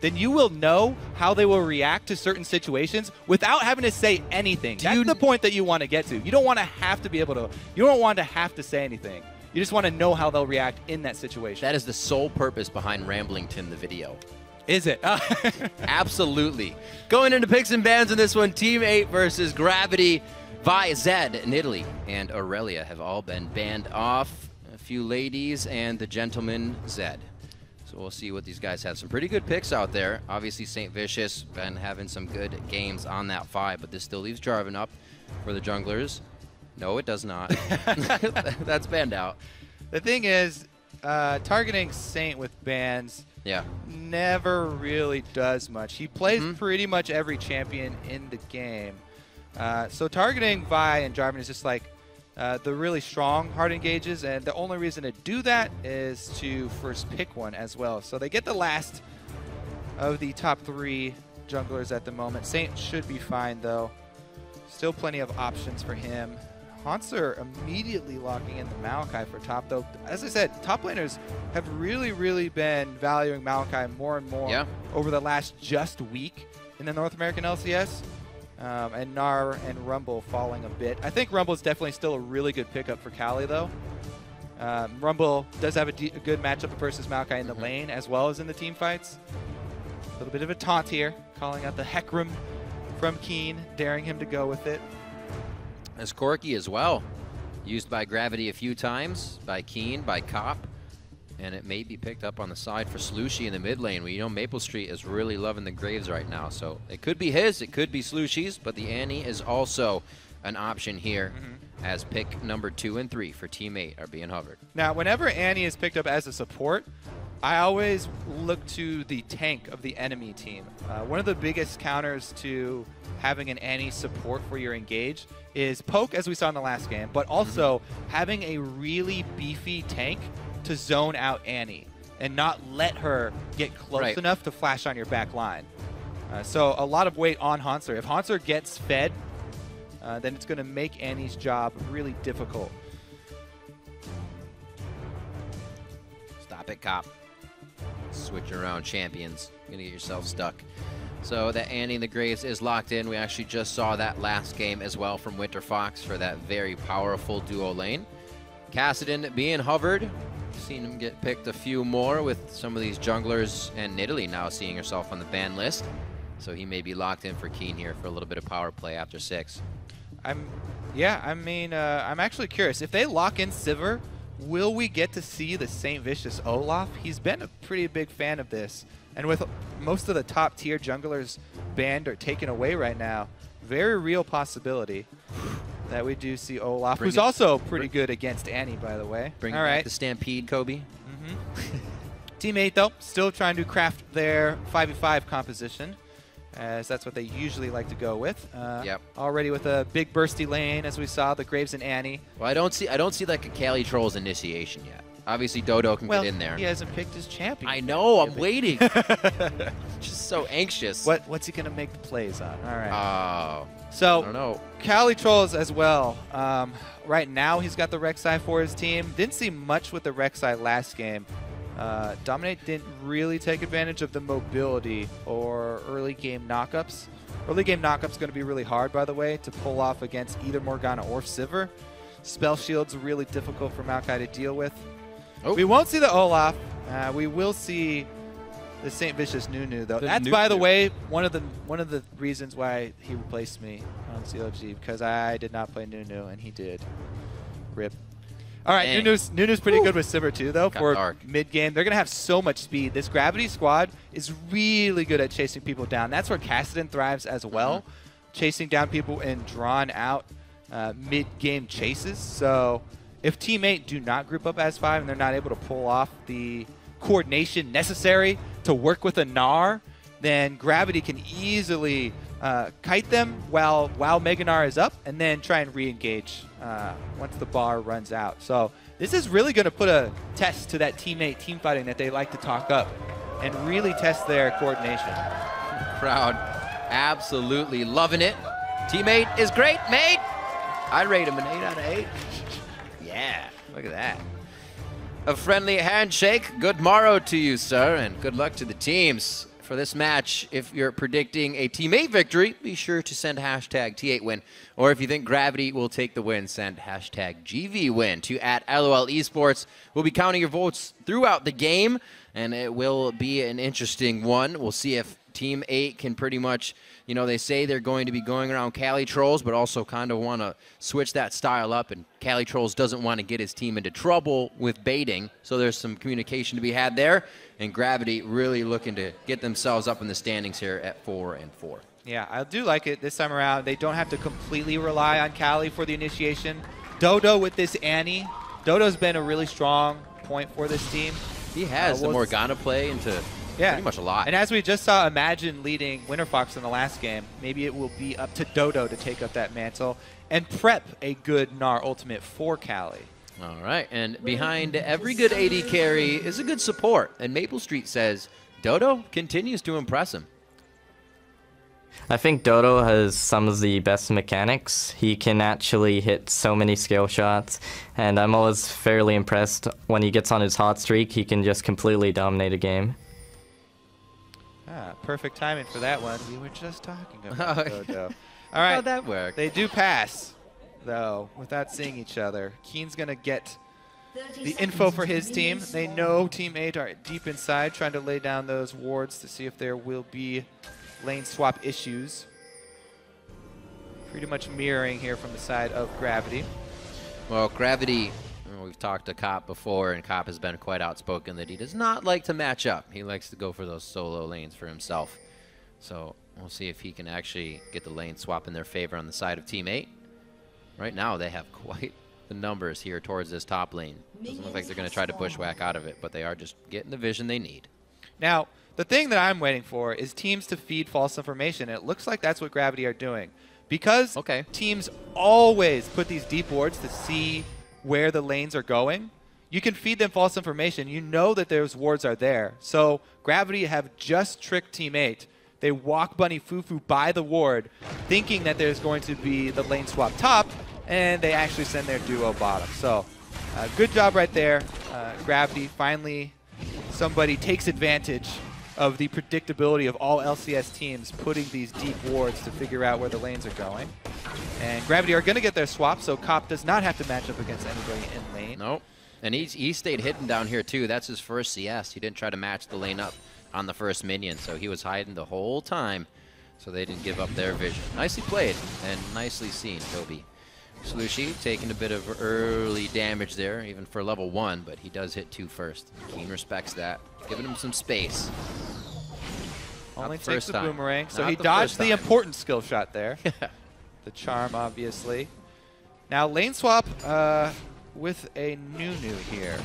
then you will know how they will react to certain situations without having to say anything. That's the point that you want to get to. You don't want to have to be able to, you don't want to have to say anything. You just want to know how they'll react in that situation. That is the sole purpose behind Ramblington, the video. Is it? Absolutely. Going into picks and bans in this one, Team 8 versus Gravity. Vi, Zed, Nidalee, and Aurelia have all been banned off. A few ladies and the gentleman, Zed. So we'll see what these guys have. Some pretty good picks out there. Obviously, St. Vicious been having some good games on that 5, but this still leaves Jarvan up for the junglers. No, it does not. That's banned out. The thing is, targeting Saint with bans never really does much. He plays pretty much every champion in the game. So targeting Vi and Jarvan is just like the really strong hard engages, and the only reason to do that is to first pick one as well. So they get the last of the top 3 junglers at the moment. Saint should be fine though. Still plenty of options for him. Hauntzer immediately locking in the Maokai for top though. As I said, top laners have really been valuing Maokai more and more over the last just week in the North American LCS. And Gnar and Rumble falling a bit. I think Rumble is definitely still a really good pickup for Kali, though. Rumble does have a good matchup versus Maokai in the lane, as well as in the team fights. A little bit of a taunt here, calling out the Hecarim from Keen, daring him to go with it. As Corki as well. Used by Gravity a few times, by Keen, by Cop. And it may be picked up on the side for Slushy in the mid lane. We know Maple Street is really loving the Graves right now. So it could be his, it could be Slushy's, but the Annie is also an option here as pick number 2 and 3 for Team 8 are being hovered. Now, whenever Annie is picked up as a support, I always look to the tank of the enemy team. One of the biggest counters to having an Annie support for your engage is poke, as we saw in the last game, but also having a really beefy tank to zone out Annie and not let her get close enough to flash on your back line. So a lot of weight on Hauntzer. If Hauntzer gets fed, then it's going to make Annie's job really difficult. Stop it, Cop. Switching around champions. You're going to get yourself stuck. So that Annie and the Graves is locked in. We actually just saw that last game as well from Winter Fox for that very powerful duo lane. Kassadin being hovered. Seen him get picked a few more with some of these junglers, and Nidalee now seeing herself on the ban list. So he may be locked in for Keen here for a little bit of power play after 6. I'm actually curious. If they lock in Sivir, will we get to see the St. Vicious Olaf? He's been a pretty big fan of this. And with most of the top tier junglers banned or taken away right now, very real possibility that we do see Olaf, who's also pretty good against Annie, by the way. Bring back the Stampede, Kobe. Team 8, though, still trying to craft their 5v5 composition, as that's what they usually like to go with. Already with a big bursty lane, as we saw, the Graves and Annie. Well, I don't see like a Kali Trolls initiation yet. Obviously, Dodo can get in there. He hasn't picked his champion. I know, I'm waiting. Just so anxious. What's he going to make the plays on? All right. Oh. So, I don't know. Kali Trolls as well. Right now, he's got the Rek'Sai for his team. Didn't see much with the Rek'Sai last game. Dominate didn't really take advantage of the mobility or early game knockups. Early game knockups going to be really hard, by the way, to pull off against either Morgana or Sivir. Spell Shield's really difficult for Maokai to deal with. We won't see the Olaf. We will see the St. Vicious Nunu, though. That's, by the way, one of the reasons why he replaced me on CLG, because I did not play Nunu, and he did. Rip. All right, Nunu's pretty good with Sivir, too, though, for mid-game. They're going to have so much speed. This Gravity squad is really good at chasing people down. That's where Kassadin thrives as well, chasing down people and drawn out mid-game chases. So if Team 8 do not group up as 5 and they're not able to pull off the coordination necessary to work with a Gnar, then Gravity can easily kite them while Mega Gnar is up and then try and re-engage once the bar runs out. So this is really going to put a test to that Team 8 team fighting that they like to talk up and really test their coordination. Crowd absolutely loving it. Team 8 is great, mate. I'd rate him an 8 out of 8. Yeah, look at that. a friendly handshake. Good morrow to you, sir, and good luck to the teams for this match. If you're predicting a teammate victory, be sure to send hashtag T8win. Or if you think Gravity will take the win, send hashtag GVWin to @LOL Esports. We'll be counting your votes throughout the game, and it will be an interesting one. We'll see if Team 8 can pretty much, you know, they say they're going to be going around Cali Trolls, but also kind of want to switch that style up, and Cali Trolls doesn't want to get his team into trouble with baiting, so there's some communication to be had there, and Gravity really looking to get themselves up in the standings here at 4-4. Yeah, I do like it this time around. They don't have to completely rely on Cali for the initiation. Dodo with this Annie. Dodo's been a really strong point for this team. He has the Morgana play into pretty much a lot. And as we just saw Imagine leading Winter Fox in the last game, maybe it will be up to Dodo to take up that mantle and prep a good Gnar ultimate for Cali. All right, and behind every good AD carry is a good support, and Maple Street says Dodo continues to impress him. I think Dodo has some of the best mechanics. He can actually hit so many skill shots, and I'm always fairly impressed when he gets on his hot streak. He can just completely dominate a game. Perfect timing for that one. We were just talking about Dodo. All right. How'd that work? They do pass, though, without seeing each other. Keen's going to get the info for his team. They know Team 8 are deep inside, trying to lay down those wards to see if there will be lane swap issues. Pretty much mirroring here from the side of Gravity. Well, Gravity, we've talked to Cop before, and Cop has been quite outspoken that he does not like to match up. He likes to go for those solo lanes for himself. So we'll see if he can actually get the lane swap in their favor on the side of Team 8. Right now, they have quite the numbers here towards this top lane. Doesn't look like they're going to try to bushwhack out of it, but they are just getting the vision they need. Now, the thing that I'm waiting for is teams to feed false information. It looks like that's what Gravity are doing. Because teams always put these deep wards to see where the lanes are going, you can feed them false information. You know that those wards are there. So Gravity have just tricked Team 8. They walk Bunny Fufu by the ward, thinking that there's going to be the lane swap top, and they actually send their duo bottom. So good job right there. Gravity, finally somebody takes advantage of the predictability of all LCS teams putting these deep wards to figure out where the lanes are going. And Gravity are going to get their swap, so Cop does not have to match up against anybody in lane. Nope. And he stayed hidden down here, too. That's his first CS. He didn't try to match the lane up on the first minion, so he was hiding the whole time, so they didn't give up their vision. Nicely played and nicely seen, Toby. Slushi taking a bit of early damage there, even for level 1, but he does hit 2 first. Keen respects that, giving him some space. Only takes the boomerang, so he dodged the important skill shot there. The charm, obviously. Now, lane swap with a Nunu here.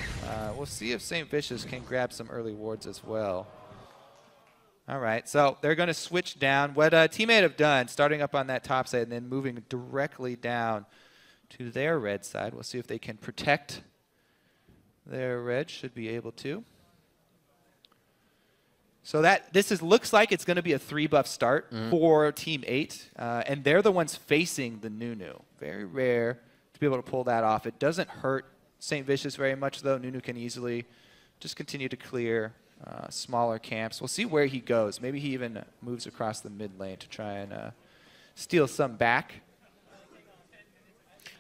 We'll see if St. Vicious can grab some early wards as well. All right, so they're going to switch down. What Team 8 have done, starting up on that top side and then moving directly down to their red side. We'll see if they can protect their red. Should be able to. So looks like it's going to be a 3-buff start for Team 8, and they're the ones facing the Nunu. Very rare to be able to pull that off. It doesn't hurt St. Vicious very much, though. Nunu can easily just continue to clear smaller camps. We'll see where he goes. Maybe he even moves across the mid lane to try and steal some back.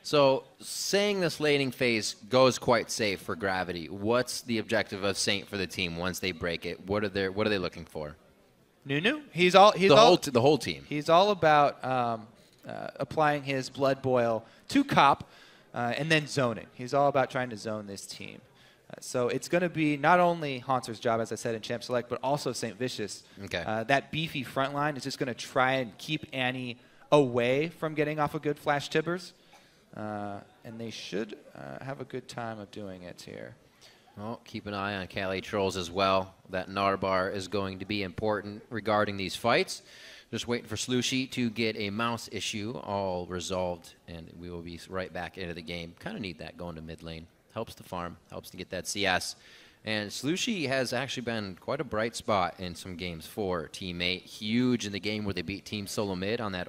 So saying this laning phase goes quite safe for Gravity, what's the objective of Saint for the team once they break it? What are they looking for? Nunu? The whole team. He's all about applying his blood boil to Cop and then zoning. He's all about trying to zone this team. So it's going to be not only Haunter's job, as I said, in Champ Select, but also St. Vicious. Okay. That beefy front line is just going to try and keep Annie away from getting off of good flash tibbers. And they should have a good time of doing it here. Well, keep an eye on Cali Trolls as well. That Gnar bar is going to be important regarding these fights. Just waiting for Slushi to get a mouse issue all resolved, and we will be right back into the game. Kind of need that going to mid lane. Helps the farm, helps to get that CS. And Slushi has actually been quite a bright spot in some games for Team 8. Huge in the game where they beat Team Solo Mid on that